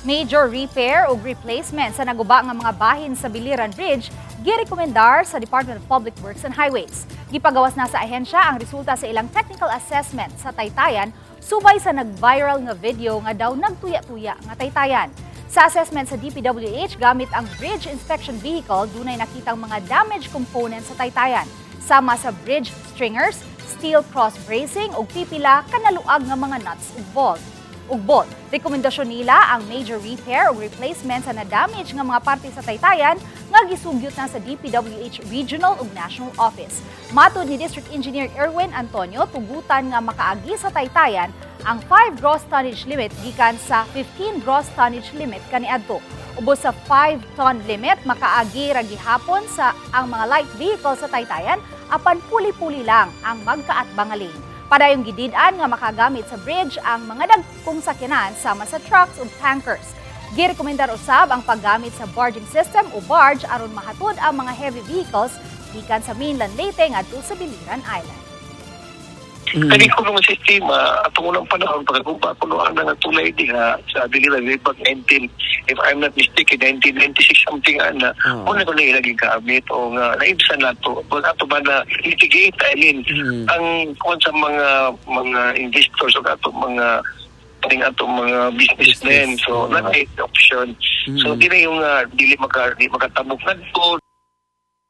Major repair o replacement sa naguba nga mga bahin sa Biliran Bridge girekomendar sa Department of Public Works and Highways. Gipagawas na sa ahensya ang resulta sa ilang technical assessment sa taytayan subay sa nag-viral nga video nga daw nagtuya-tuya nga taytayan. Sa assessment sa DPWH gamit ang bridge inspection vehicle, dunay nakitang mga damaged components sa taytayan sama sa bridge stringers, steel cross bracing ug pipila kanaluag nga mga nuts ug bolt. Rekomendasyon nila ang major repair o replacement sa na-damage nga mga parte sa taytayan nga gisugyot na sa DPWH Regional ug National Office. Matud ni District Engineer Erwin Antonio, tugutan nga makaagi sa taytayan ang 5 gross tonnage limit gikan sa 15 gross tonnage limit kaniadto. Ubos sa 5-ton limit makaagi ra gihapon sa ang mga light vehicle sa taytayan apan puli-puli lang ang magkaatbang nga lane. Padayong gidid-an nga makagamit sa bridge ang mga dagkong sakyanan sama sa trucks ug tankers. Girekomendar usab ang paggamit sa barging system o barge aron mahatod ang mga heavy vehicles gikan sa mainland Leyte ngadto sa Biliran Island. Kani ko ng sistema atong unang panahon pagkuba kuno ang natulay diha sa Biliran way back 19, if I'm not mistaken, 1996 something ana. Una ko na ilagay gamit o nga naibsan nato. Kung ato ba na mitigate, ang kung sa mga investors o ato mga businessmen. So, not option. So, di na yung dili makatabok na